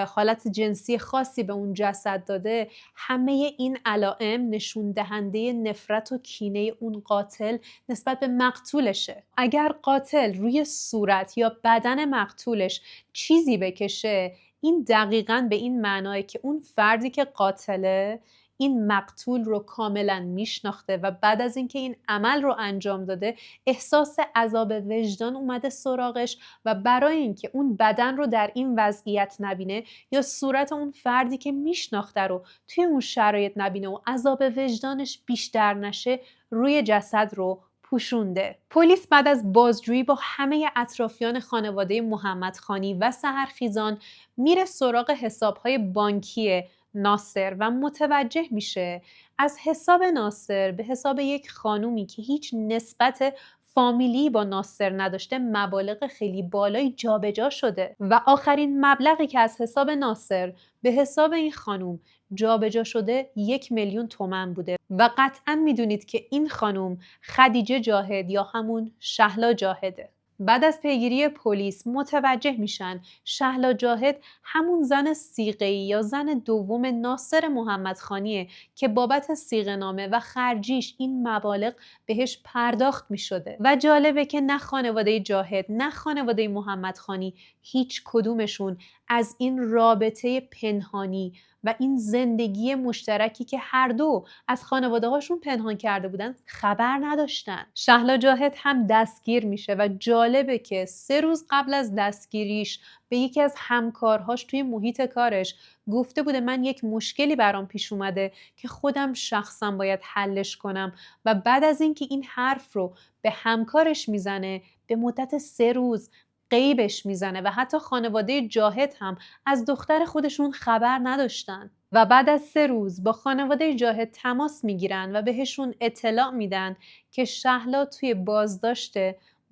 Speaker 1: حالت جنسی خاصی به اون جسد داده، همه این علائم نشون دهنده نفرت و کینه اون قاتل نسبت به مقتولشه. اگر قاتل روی صورت یا بدن مقتولش چیزی بکشه، این دقیقاً به این معناه که اون فردی که قاتله این مقتول رو کاملا میشناخته و بعد از اینکه این عمل رو انجام داده احساس عذاب وجدان اومده سراغش و برای اینکه اون بدن رو در این وضعیت نبینه یا صورت اون فردی که میشناخته رو توی اون شرایط نبینه و عذاب وجدانش بیشتر نشه، روی جسد رو پوشونده. پلیس بعد از بازجویی با همه اطرافیان خانواده محمد خانی و سحرخیزان میره سراغ حسابهای بانکی ناصر و متوجه میشه از حساب ناصر به حساب یک خانومی که هیچ نسبت فامیلی با ناصر نداشته مبالغ خیلی بالایی جابجا شده و آخرین مبلغی که از حساب ناصر به حساب این خانوم جابجا شده 1,000,000 تومان بوده و قطعا میدونید که این خانوم خدیجه جاهد یا همون شهلا جاهده. بعد از پیگیری پلیس متوجه میشن شهلا جاهد همون زن صیغه‌ای یا زن دوم ناصر محمد خانیه که بابت صیغه‌نامه و خرجیش این مبالغ بهش پرداخت میشده و جالبه که نه خانواده جاهد نه خانواده محمد خانی هیچ کدومشون از این رابطه پنهانی و این زندگی مشترکی که هر دو از خانواده هاشون پنهان کرده بودن خبر نداشتن. شهلا جاهد هم دستگیر میشه و جالبه که 3 روز قبل از دستگیریش به یکی از همکارهاش توی محیط کارش گفته بوده من یک مشکلی برام پیش اومده که خودم شخصا باید حلش کنم و بعد از اینکه این حرف رو به همکارش میزنه به مدت 3 روز غیبش میزنه و حتی خانواده جاهد هم از دختر خودشون خبر نداشتن و بعد از 3 روز با خانواده جاهد تماس میگیرن و بهشون اطلاع میدن که شهلا توی بازداشت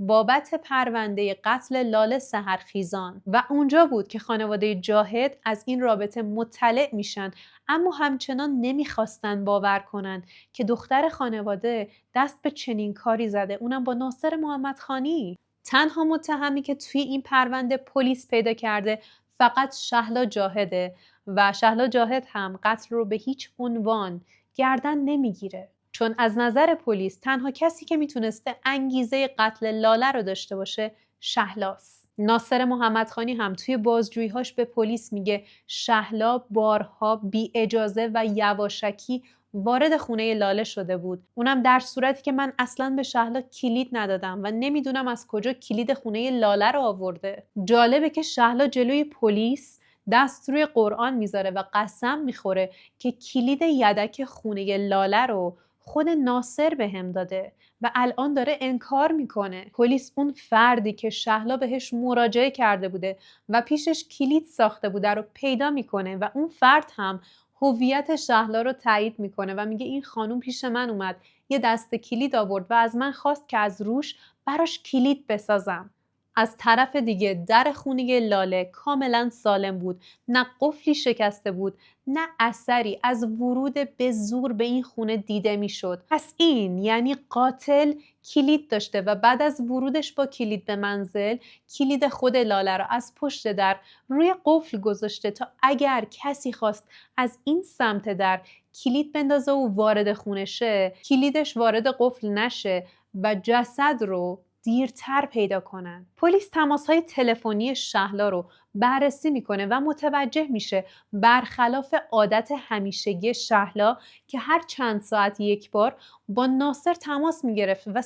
Speaker 1: بابت پرونده قتل لاله سحرخیزان و اونجا بود که خانواده جاهد از این رابطه مطلع میشن، اما همچنان نمیخواستن باور کنن که دختر خانواده دست به چنین کاری زده، اونم با ناصر محمدخانی. تنها متهمی که توی این پرونده پلیس پیدا کرده فقط شهلا جاهده و شهلا جاهد هم قتل رو به هیچ عنوان گردن نمیگیره، چون از نظر پلیس تنها کسی که میتونسته انگیزه قتل لاله رو داشته باشه شهلاست. ناصر محمدخانی هم توی بازجویی‌هاش به پلیس میگه شهلا بارها بی اجازه و یواشکی وارد خونه لاله شده بود، اونم در صورتی که من اصلاً به شهلا کلید ندادم و نمیدونم از کجا کلید خونه لاله رو آورده. جالبه که شهلا جلوی پلیس دست روی قرآن میذاره و قسم میخوره که کلید یدک خونه لاله رو خود ناصر بهم داده و الان داره انکار میکنه. پلیس اون فردی که شهلا بهش مراجعه کرده بوده و پیشش کلید ساخته بوده رو پیدا میکنه و اون فرد هم هویت شهلا رو تایید میکنه و میگه این خانوم پیش من اومد، یه دسته کلید آورد و از من خواست که از روش براش کلید بسازم. از طرف دیگه در خونه لاله کاملا سالم بود، نه قفلی شکسته بود، نه اثری از ورود به زور به این خونه دیده میشد. پس این یعنی قاتل کلید داشته و بعد از ورودش با کلید به منزل، کلید خود لاله را از pشت در روی قفل گذاشته تا اگر کسی خواست از این سمت در کلید بندازه و وارد خونه شه، کلیدش وارد قفل نشه و جسد رو دیرتر پیدا کنن. پلیس تماس‌های تلفنی شهلا رو بررسی میکنه و متوجه میشه برخلاف عادت همیشگی شهلا که هر چند ساعت یک بار با ناصر تماس میگرفت و 30-40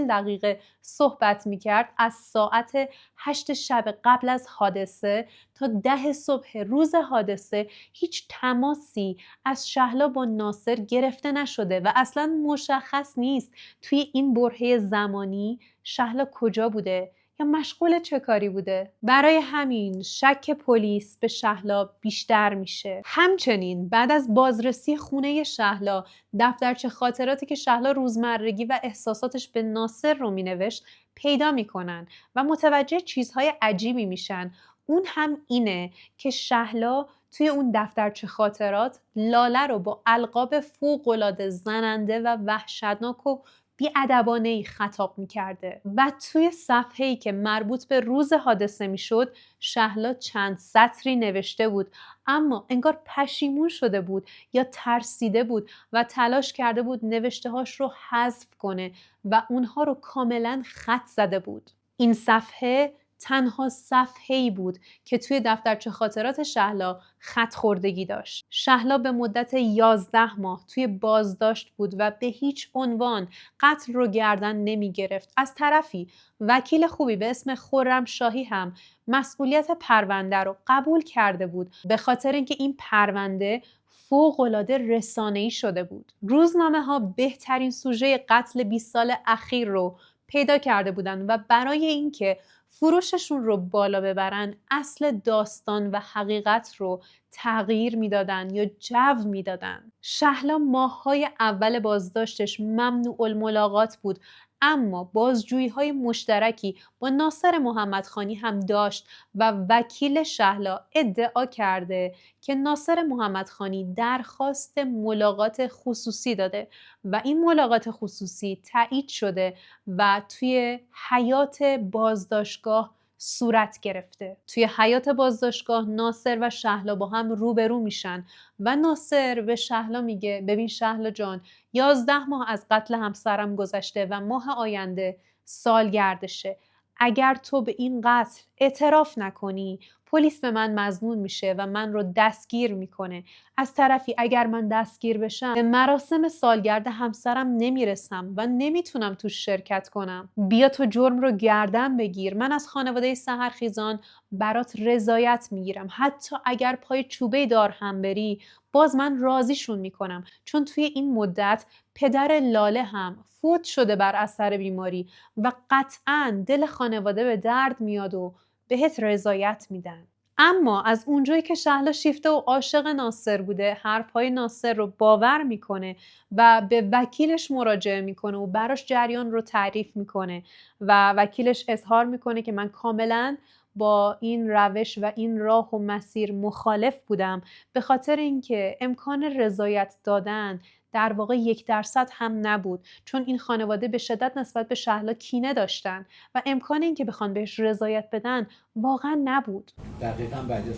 Speaker 1: دقیقه صحبت میکرد، از ساعت 8 شب قبل از حادثه تا 10 صبح روز حادثه هیچ تماسی از شهلا با ناصر گرفته نشده و اصلا مشخص نیست توی این برهه زمانی شهلا کجا بوده یا مشغول چه کاری بوده. برای همین شک پلیس به شهلا بیشتر میشه. همچنین بعد از بازرسی خونه شهلا، دفترچه خاطراتی که شهلا روزمرگی و احساساتش به ناصر رو مینوشت پیدا میکنن و متوجه چیزهای عجیبی میشن. اون هم اینه که شهلا توی اون دفترچه خاطرات لاله رو با القاب فوق‌العاده زننده و وحشتناک و بی‌ادبانه‌ای خطاب می‌کرده و توی صفحه‌ای که مربوط به روز حادثه میشد شهلا چند سطری نوشته بود، اما انگار پشیمون شده بود یا ترسیده بود و تلاش کرده بود نوشته‌هاش رو حذف کنه و اونها رو کاملا خط زده بود. این صفحه تنها صفحه‌ای بود که توی دفترچه خاطرات شهلا خط خوردگی داشت. شهلا به مدت 11 ماه توی بازداشت بود و به هیچ عنوان قتل رو گردن نمی گرفت. از طرفی وکیل خوبی به اسم خرمشاهی هم مسئولیت پرونده رو قبول کرده بود به خاطر اینکه این پرونده فوق‌العاده رسانه‌ای شده بود. روزنامه‌ها بهترین سوژه قتل 20 سال اخیر رو پیدا کرده بودن و برای اینکه فروششون رو بالا ببرن اصل داستان و حقیقت رو تغییر میدادن یا جو میدادن. شهلا ماه‌های اول بازداشتش ممنوع الملاقات بود، اما بازجویی‌های مشترکی با ناصر محمدخانی هم داشت و وکیل شهلا ادعا کرده که ناصر محمدخانی درخواست ملاقات خصوصی داده و این ملاقات خصوصی تایید شده و توی حیاط بازداشتگاه صورت گرفته. توی حیاط بازداشتگاه ناصر و شهلا با هم روبرو میشن و ناصر به شهلا میگه ببین شهلا جان، 11 ماه از قتل همسرم گذشته و ماه آینده سالگردشه. اگر تو به این قتل اعتراف نکنی پلیس به من مظنون میشه و من رو دستگیر میکنه. از طرفی اگر من دستگیر بشم به مراسم سالگرد همسرم نمیرسم و نمیتونم توش شرکت کنم. بیا تو جرم رو گردن بگیر، من از خانواده سحرخیزان برات رضایت میگیرم، حتی اگر پای چوبه دار هم بری باز من راضیشون میکنم، چون توی این مدت پدر لاله هم فوت شده بر اثر بیماری و قطعاً دل خانواده به درد میاد و بهت رضایت میدن. اما از اونجایی که شهلا شیفته و عاشق ناصر بوده، حرفهای ناصر رو باور میکنه و به وکیلش مراجعه میکنه و براش جریان رو تعریف میکنه و وکیلش اظهار میکنه که من کاملا با این روش و این راه و مسیر مخالف بودم، به خاطر اینکه امکان رضایت دادن در واقع 1% هم نبود، چون این خانواده به شدت نسبت به شهلا کینه داشتن و امکان این که بخوان بهش رضایت بدن واقعا نبود.
Speaker 8: دقیقاً بعد از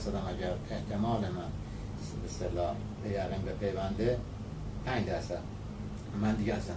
Speaker 8: 5% هم اگر احتمال من به اصطلاح به یقین به پیونده 5% من دیگه اصلا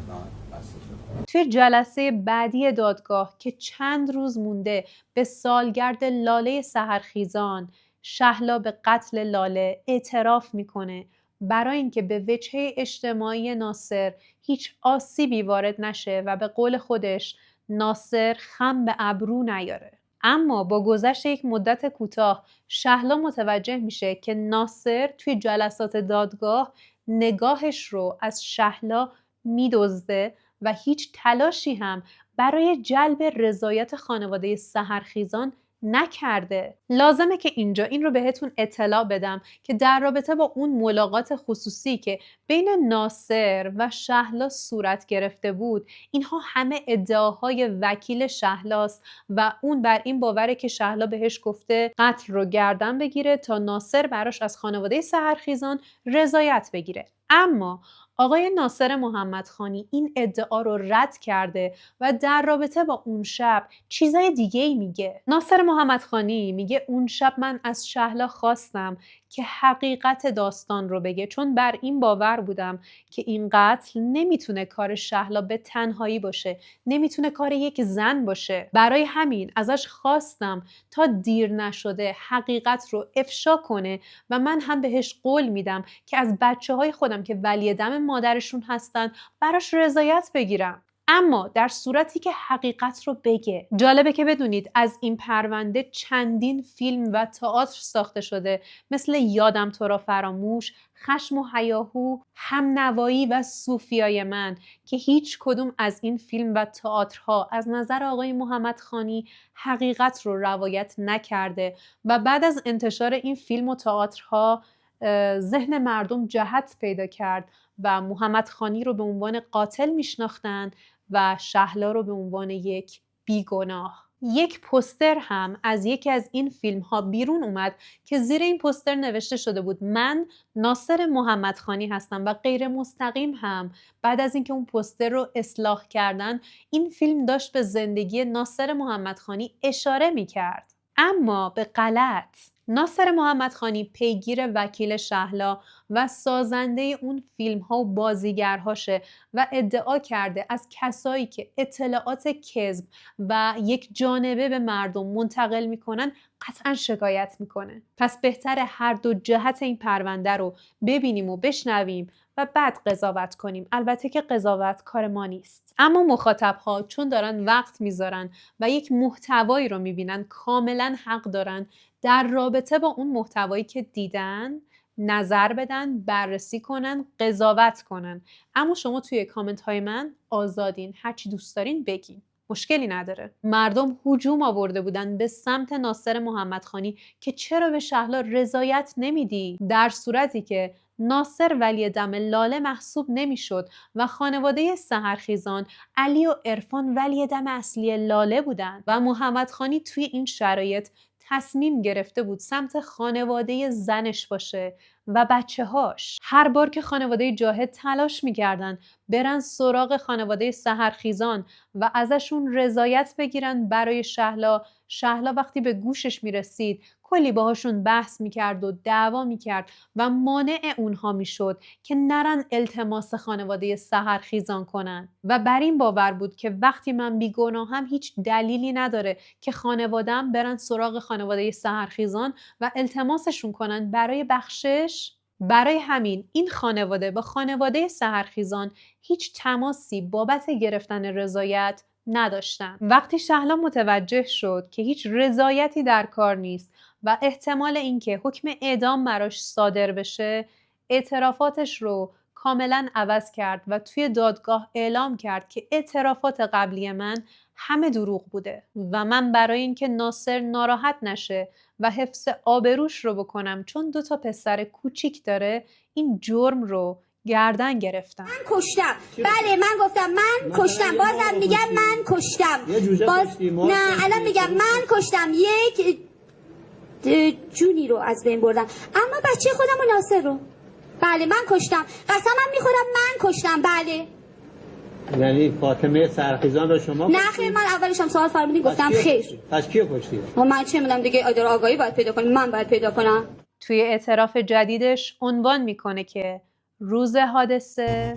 Speaker 8: بسته شدم.
Speaker 1: توی جلسه بعدی دادگاه که چند روز مونده به سالگرد لاله سحرخیزان، شهلا به قتل لاله اعتراف میکنه برای اینکه به وجهه اجتماعی ناصر هیچ آسیبی وارد نشه و به قول خودش ناصر خم به ابرو نیاره. اما با گذشت یک مدت کوتاه شهلا متوجه میشه که ناصر توی جلسات دادگاه نگاهش رو از شهلا میدزده و هیچ تلاشی هم برای جلب رضایت خانواده سحرخیزان نکرده. لازمه که اینجا این رو بهتون اطلاع بدم که در رابطه با اون ملاقات خصوصی که بین ناصر و شهلا صورت گرفته بود، اینها همه ادعاهای وکیل شهلاست و اون بر این باوره که شهلا بهش گفته قتل رو گردن بگیره تا ناصر براش از خانواده سحرخیزان رضایت بگیره. اما آقای ناصر محمدخانی این ادعا رو رد کرده و در رابطه با اون شب چیزای دیگه‌ای میگه. ناصر محمدخانی میگه اون شب من از شهلا خواستم که حقیقت داستان رو بگه، چون بر این باور بودم که این قتل نمیتونه کار شهلا به تنهایی باشه، نمیتونه کار یک زن باشه. برای همین ازش خواستم تا دیر نشده حقیقت رو افشا کنه و من هم بهش قول میدم که از بچه‌های خودم که ولی دم مادرشون هستن براش رضایت بگیرم، اما در صورتی که حقیقت رو بگه. جالبه که بدونید از این پرونده چندین فیلم و تئاتر ساخته شده، مثل یادم تو را فراموش، خشم و هیاهو، همنوایی و صوفیای من، که هیچ کدوم از این فیلم و تئاترها از نظر آقای محمدخانی حقیقت رو روایت نکرده و بعد از انتشار این فیلم و تئاترها ذهن مردم جهت پیدا کرد و محمدخانی رو به عنوان قاتل میشناختن و شهلا رو به عنوان یک بیگناه. یک پوستر هم از یکی از این فیلم ها بیرون اومد که زیر این پوستر نوشته شده بود من ناصر محمدخانی هستم و غیر مستقیم هم بعد از اینکه اون پوستر رو اصلاح کردن این فیلم داشت به زندگی ناصر محمدخانی اشاره میکرد. اما به غلط. ناصر محمدخانی پیگیر وکیل شهلا و سازنده اون فیلم ها و بازیگرهاشه و ادعا کرده از کسایی که اطلاعات کذب و یک جانبه به مردم منتقل میکنن قطعا شکایت میکنه. پس بهتره هر دو جهت این پرونده رو ببینیم و بشنویم و بعد قضاوت کنیم. البته که قضاوت کار ما نیست، اما مخاطب‌ها چون دارن وقت میذارن و یک محتوایی رو میبینن کاملا حق دارن در رابطه با اون محتوایی که دیدن نظر بدن، بررسی کنن، قضاوت کنن. اما شما توی کامنت های من آزادین، هرچی دوست دارین بگین، مشکلی نداره. مردم هجوم آورده بودن به سمت ناصر محمدخانی که چرا به شهلا رضایت نمیدی، در صورتی که ناصر ولی دم لاله محسوب نمیشد و خانواده سحرخیزان علی و عرفان ولی دم اصلی لاله بودن و محمدخانی توی این شرایط تصمیم گرفته بود سمت خانواده زنش باشه و بچه هاش. هر بار که خانواده جاهد تلاش میکردن برن سراغ خانواده سحرخیزان و ازشون رضایت بگیرن برای شهلا وقتی به گوشش میرسید کلی باهاشون بحث میکرد و دعوا میکرد و مانع اونها میشد که نرن التماس خانواده سحرخیزان کنن و بر این باور بود که وقتی من بیگناهم هیچ دلیلی نداره که خانواده‌ام برن سراغ خانواده سحرخیزان و التماسشون کنن برای بخشش. برای همین این خانواده با خانواده سحرخیزان هیچ تماسی بابت گرفتن رضایت نداشتن. وقتی شهلا متوجه شد که هیچ رضایتی در کار نیست و احتمال اینکه حکم اعدام براش صادر بشه، اعترافاتش رو کاملا عوض کرد و توی دادگاه اعلام کرد که اعترافات قبلی من همه دروغ بوده و من برای اینکه ناصر ناراحت نشه و حفظ آبروش رو بکنم چون 2 پسر کوچیک داره این جرم رو گردن گرفتم.
Speaker 2: من کشتم. بله من گفتم من کشتم. بازم میگم من کشتم. نه الان میگم من کشتم. یک جونی رو از بین بردم. اما بچه خودم و ناصر رو بله من کشتم. قسمم میخورم من کشتم. بله.
Speaker 7: یعنی فاطمه سرخیزان رو شما
Speaker 2: نه خیر، من اولش هم سوال فرمودین گفتم خیر.
Speaker 7: پس کیو کشتی؟
Speaker 2: من چه میدونم دیگه، اداره آگاهی باید پیدا کنم. من باید پیدا کنم.
Speaker 1: توی اعتراف جدیدش عنوان میکنه که روز حادثه